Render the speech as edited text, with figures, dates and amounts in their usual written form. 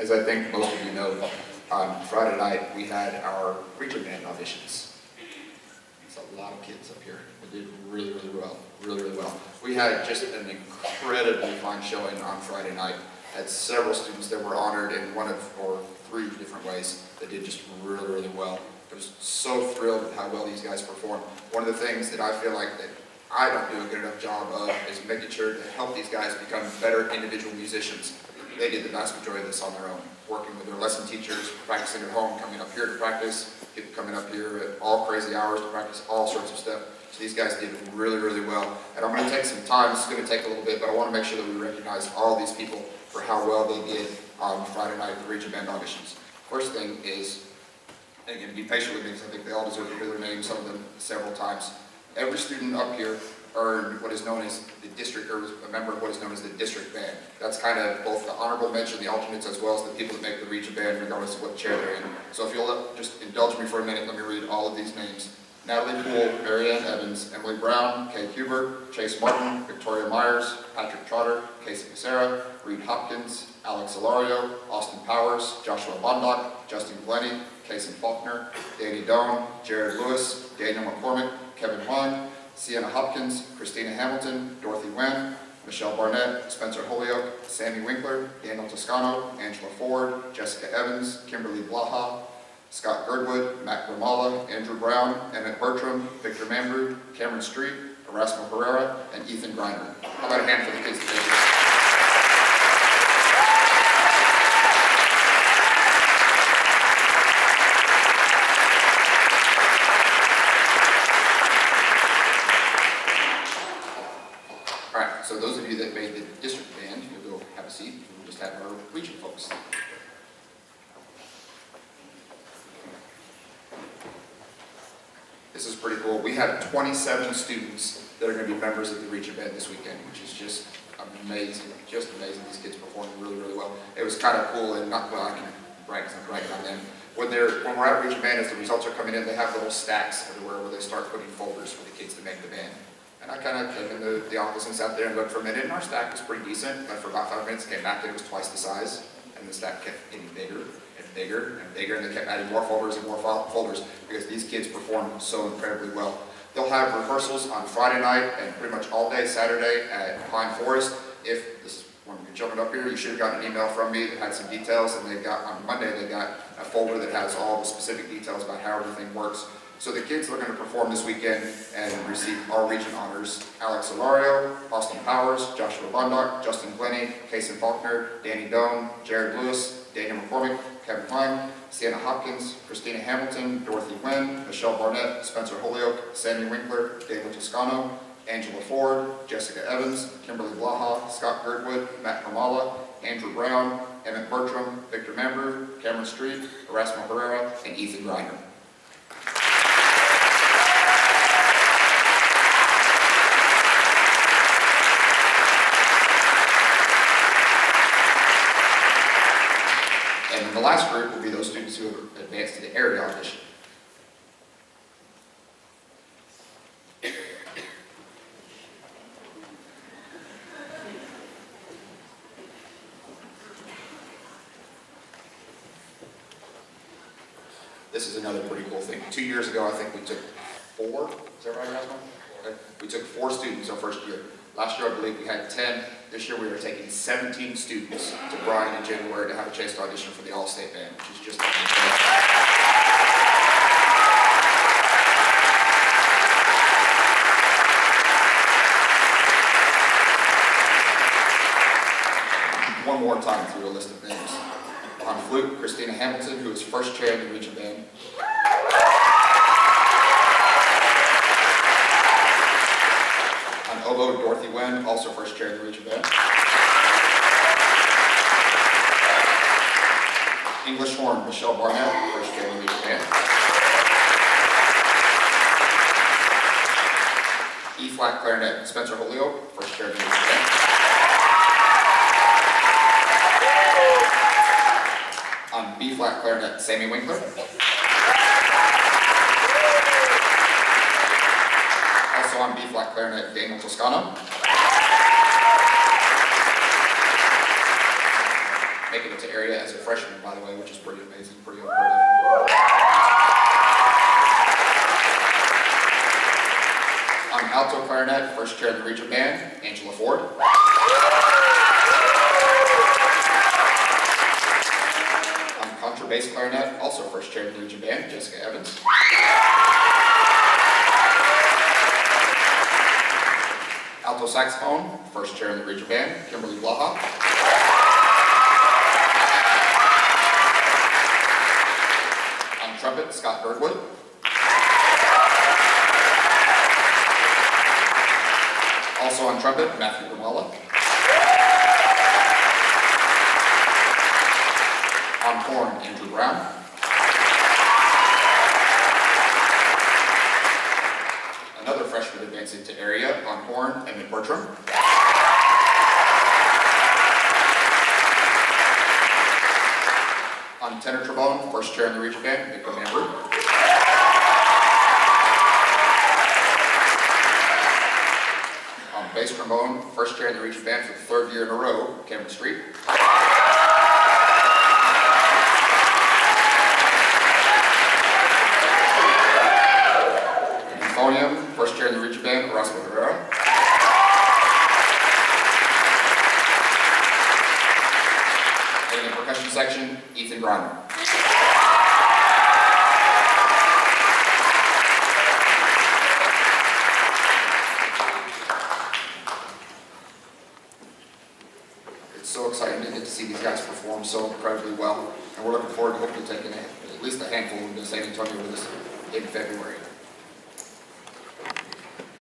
As I think most of you know, on Friday night we had our preacher band auditions. It's a lot of kids up here. We did really, really well, really, really well. We had just an incredibly fine showing on Friday night. Had several students that were honored in one of or three different ways that did just really, really well. I was so thrilled with how well these guys performed. One of the things that I feel like that I don't do a good enough job of is making sure to help these guys become better individual musicians. They did the vast majority of this on their own, working with their lesson teachers, practicing at home, coming up here to practice, people coming up here at all crazy hours to practice all sorts of stuff. So these guys did really, really well. And I'm going to take some time, this is going to take a little bit, but I want to make sure that we recognize all these people for how well they did on Friday night at the Region Band auditions. First thing is, and again, be patient with me because I think they all deserve to hear their names, some of them several times. Every student up here earned what is known as the district, or was a member of what is known as the district band. That's kind of both the honorable mention, the alternates, as well as the people that make the region band, regardless of what chair they're in. So if you'll just indulge me for a minute, let me read all of these names. Natalie Poole, Marianne Evans, Emily Brown, Kay Huber, Chase Martin, Victoria Myers, Patrick Trotter, Casey Becerra, Reed Hopkins, Alex Ilario, Austin Powers, Joshua Bondock, Justin Glennie, Kason Faulkner, Danny Doan, Jared Lewis, Daniel McCormick, Kevin Huang, Sienna Hopkins, Christina Hamilton, Dorothy Wen, Michelle Barnett, Spencer Holyoke, Sammy Winkler, Daniel Toscano, Angela Ford, Jessica Evans, Kimberly Blaha, Scott Girdwood, Matt Gramala, Andrew Brown, Emmett Bertram, Victor Mambrú, Cameron Street, Erasmo Herrera, and Ethan Griner. How about a hand for the kids today? All right, so those of you that made the district band, you'll go have a seat. We'll just have our region folks. This is pretty cool. We have 27 students that are going to be members of the region band this weekend, which is just amazing. Just amazing. These kids performed really, really well. It was kind of cool, and not, well, I can brag because I'm bragging on them. When we're at region band, as the results are coming in, they have little stacks everywhere where they start putting folders for the kids to make the band. And I kind of came into the office and sat there and looked for a minute, and our stack was pretty decent, but for about 5 minutes, came back and it was twice the size, and the stack kept getting bigger and bigger and bigger, and they kept adding more folders and more folders because these kids performed so incredibly well. They'll have rehearsals on Friday night and pretty much all day Saturday at Pine Forest. If this is when you're jumping up here, you should have gotten an email from me that had some details, and they got on Monday they got a folder that has all the specific details about how everything works. So the kids that are going to perform this weekend and receive our region honors: Alex Ilario, Austin Powers, Joshua Bondock, Justin Glennie, Kason Faulkner, Danny Doan, Jared Lewis, Daniel McCormick, Kevin Huang, Sienna Hopkins, Christina Hamilton, Dorothy Wen, Michelle Barnett, Spencer Holyoke, Sammy Winkler, Daniel Toscano, Angela Ford, Jessica Evans, Kimberly Blaha, Scott Girdwood, Matt Gramala, Andrew Brown, Emmett Bertram, Victor Mambrú, Cameron Street, Erasmo Herrera, and Ethan Griner. And the last group will be those students who have advanced to the area audition. This is another pretty cool thing. 2 years ago, I think we took 4. Is that right, Erasmo? Okay. We took 4 students our first year. Last year, I believe we had 10. This year, we are taking 17 students to Bryan in January to have a chance to audition for the All-State Band, which is just one more time through a list of names. On flute, Christina Hamilton, who is first chair in the region band. On oboe, Dorothy Wen, also first chair in the region band. English horn, Michelle Barnett, first chair in the region band. E-flat clarinet, Spencer Holyoke, first chair in the region band. On B-flat clarinet, Sammy Winkler. Also on B-flat clarinet, Daniel Toscano. making it to area as a freshman, by the way, which is pretty amazing, pretty unheard of. On alto clarinet, first chair in the region band, Angela Ford. On contrabass clarinet, also first chair in the region band, Jessica Evans. Alto saxophone, first chair in the region band, Kimberly Blaha. On trumpet, Scott Birdwood. Also on trumpet, Matthew Grimwella. On horn, Andrew Brown. Another freshman advancing to area on horn, Emmett Bertram. On tenor trombone, first chair in the region band, Victor Mambrew. On bass trombone, first chair in the region band for the third year in a row, Cameron Street. Euphonium, first chair in the region band, Erasmo Herrera. And in the percussion section, Ethan Griner. It's so exciting to get to see these guys perform so incredibly well, and we're looking forward to hopefully taking at least a handful into San Antonio with us in February.